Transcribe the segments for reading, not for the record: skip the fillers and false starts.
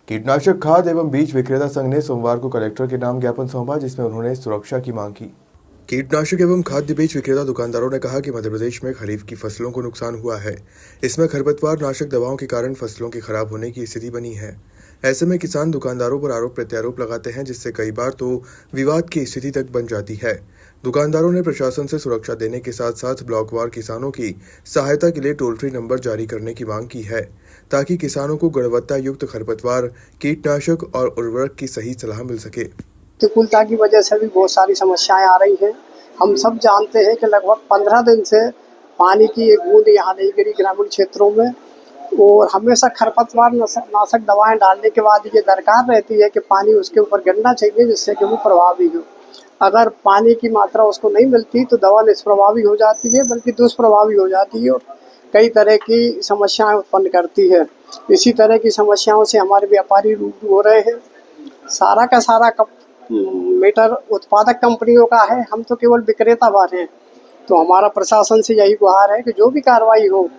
कीटनाशक खाद एवं बीज विक्रेता संघ ने सोमवार को कलेक्टर के नाम ज्ञापन सौंपा, जिसमें उन्होंने सुरक्षा की मांग की। कीटनाशक एवं खाद्य बीज विक्रेता दुकानदारों ने कहा कि मध्य प्रदेश में खरीफ की फसलों को नुकसान हुआ है। इसमें खरपतवार नाशक दवाओं के कारण फसलों के खराब होने की स्थिति बनी है। ऐसे में किसान दुकानदारों पर आरोप प्रत्यारोप लगाते हैं, जिससे कई बार तो विवाद की स्थिति तक बन जाती है। दुकानदारों ने प्रशासन से सुरक्षा देने के साथ साथ ब्लॉकवार किसानों की सहायता के लिए टोल फ्री नंबर जारी करने की मांग की है, ताकि किसानों को गुणवत्ता युक्त खरपतवार, कीटनाशक और उर्वरक की सही सलाह मिल सके। प्रतिकूलता की वजह से भी बहुत सारी समस्याएं आ रही हैं। हम सब जानते हैं कि लगभग 15 दिन से पानी की एक बूंद यहाँ नहीं गिरी ग्रामीण क्षेत्रों में, और हमेशा खरपतवार नाशक दवाएं डालने के बाद ये दरकार रहती है कि पानी उसके ऊपर गिरना चाहिए, जिससे कि वो प्रभावी हो। अगर पानी की मात्रा उसको नहीं मिलती तो दवा निष्प्रभावी हो जाती है, बल्कि दुष्प्रभावी हो जाती है और कई तरह की समस्याएं उत्पन्न करती है। इसी तरह की समस्याओं से हमारे व्यापारी रूबरू हो रहे हैं। सारा का सारा मीटर उत्पादक कंपनियों का है, हम तो केवल विक्रेता बार हैं। तो हमारा प्रशासन से यही गुहार है कि जो भी कार्रवाई हो,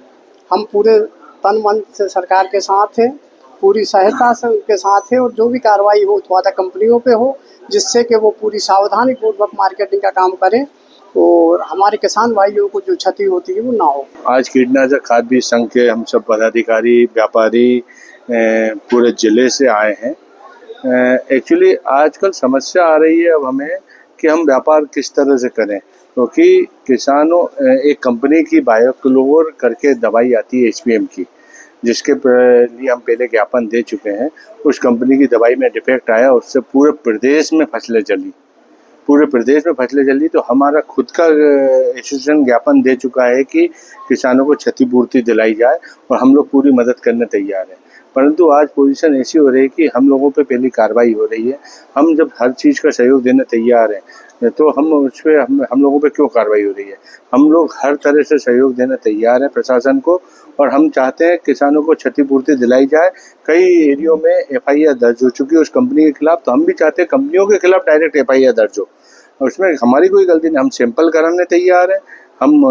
हम पूरे तन मन से सरकार के साथ हैं, पूरी सहायता से उनके साथ है, और जो भी कार्रवाई हो उत्पादक कंपनियों पे हो, जिससे कि वो पूरी सावधानी पूर्वक मार्केटिंग का काम करें और हमारे किसान भाइयों को जो क्षति होती है वो ना हो। आज कीटनाशक खाद बीज संघ के हम सब पदाधिकारी, व्यापारी पूरे जिले से आए हैं। एक्चुअली आजकल समस्या आ रही है अब हमें कि हम व्यापार किस तरह से करें, क्योंकि किसानों एक कंपनी की बायोक्लोर करके दवाई आती है HPM की, जिसके लिए हम पहले ज्ञापन दे चुके हैं। उस कंपनी की दवाई में डिफेक्ट आया, उससे पूरे प्रदेश में फसलें जली। तो हमारा खुद का एसोसिएशन ज्ञापन दे चुका है कि किसानों को क्षतिपूर्ति दिलाई जाए, और हम लोग पूरी मदद करने तैयार हैं। परंतु आज पोजीशन ऐसी हो रही है कि हम लोगों पे पहली कार्रवाई हो रही है। हम जब हर चीज़ का सहयोग देने तैयार हैं, तो हम उस पर हम लोगों पे क्यों कार्रवाई हो रही है? हम लोग हर तरह से सहयोग देने तैयार हैं प्रशासन को, और हम चाहते हैं किसानों को क्षतिपूर्ति दिलाई जाए। कई एरियो में FIR दर्ज हो चुकी है उस कंपनी के खिलाफ, तो हम भी चाहते हैं कंपनियों के खिलाफ डायरेक्ट FIR दर्ज हो, और उसमें हमारी कोई गलती नहीं। हम सैंपल कराने तैयार हैं। हम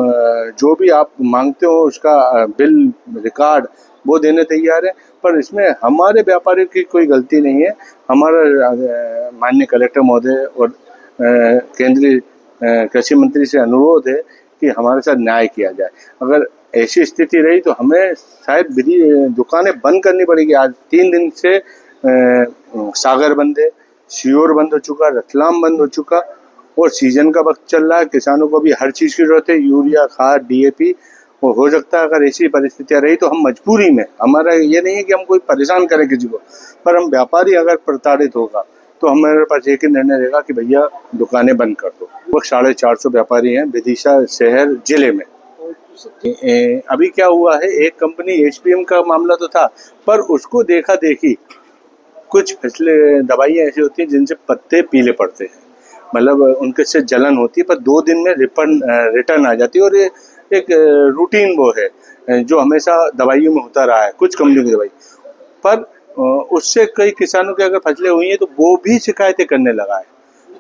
जो भी आप मांगते हो उसका बिल रिकॉर्ड वो देने तैयार है, पर इसमें हमारे व्यापारियों की कोई गलती नहीं है। हमारा माननीय कलेक्टर महोदय और केंद्रीय कृषि मंत्री से अनुरोध है कि हमारे साथ न्याय किया जाए। अगर ऐसी स्थिति रही तो हमें शायद दुकानें बंद करनी पड़ेगी। आज 3 दिन से सागर बंद है, सीहोर बंद हो चुका, रतलाम बंद हो चुका, और सीजन का वक्त चल रहा है। किसानों को भी हर चीज़ की जरूरत है, यूरिया, खाद, DAP। और हो सकता है अगर ऐसी परिस्थितियाँ रही तो हम मजबूरी में, हमारा ये नहीं है कि हम कोई परेशान करें किसी को, पर हम व्यापारी अगर प्रताड़ित होगा तो हमारे पास एक ही निर्णय रहेगा कि भैया दुकानें बंद कर दो। वो 450 व्यापारी हैं विदिशा शहर जिले में। अभी क्या हुआ है, एक कंपनी HPM का मामला तो था, पर उसको देखा देखी कुछ फसलें दवाइयाँ ऐसी होती हैं जिनसे पत्ते पीले पड़ते हैं, मतलब उनके से जलन होती है, पर 2 दिन में रिटर्न आ जाती है। और ये एक रूटीन वो है जो हमेशा दवाइयों में होता रहा है, कुछ कंपनियों की दवाई। पर उससे कई किसानों के अगर फसलें हुई हैं तो वो भी शिकायतें करने लगा है,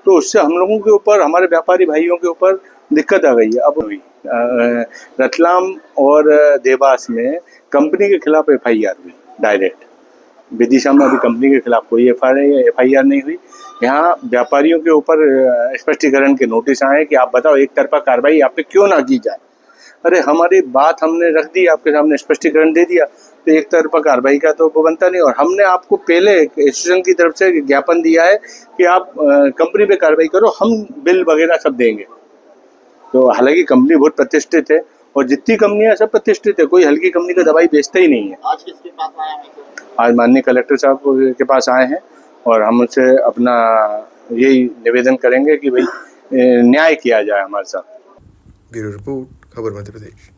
तो उससे हम लोगों के ऊपर, हमारे व्यापारी भाइयों के ऊपर दिक्कत आ गई है। अब हुई रतलाम और देवास में कंपनी के खिलाफ FIR हुई डायरेक्ट। विदिशा में अभी कंपनी के खिलाफ कोई FIR नहीं हुई। यहाँ व्यापारियों के ऊपर स्पष्टीकरण के नोटिस आए कि आप बताओ एक तरफा कार्रवाई आप पे क्यों ना की जाए। अरे हमारी बात हमने रख दी, आपके सामने स्पष्टीकरण दे दिया, तो एक तरफा कार्रवाई का तो वो बनता नहीं। और हमने आपको पहले एसोसिएशन की तरफ से ज्ञापन दिया है कि आप कंपनी पे कार्रवाई करो, हम बिल वगैरह सब देंगे। तो हालांकि कंपनी बहुत प्रतिष्ठित है, और जितनी कंपनियां सब प्रतिष्ठित है, कोई हल्की कंपनी का दवाई बेचता ही नहीं है। आज किसके पास आए हैं? आज माननीय कलेक्टर साहब के पास आए हैं, और हम उनसे अपना यही निवेदन करेंगे कि भाई न्याय किया जाए हमारे साथ। ब्यूरो रिपोर्ट, खबर मध्य प्रदेश।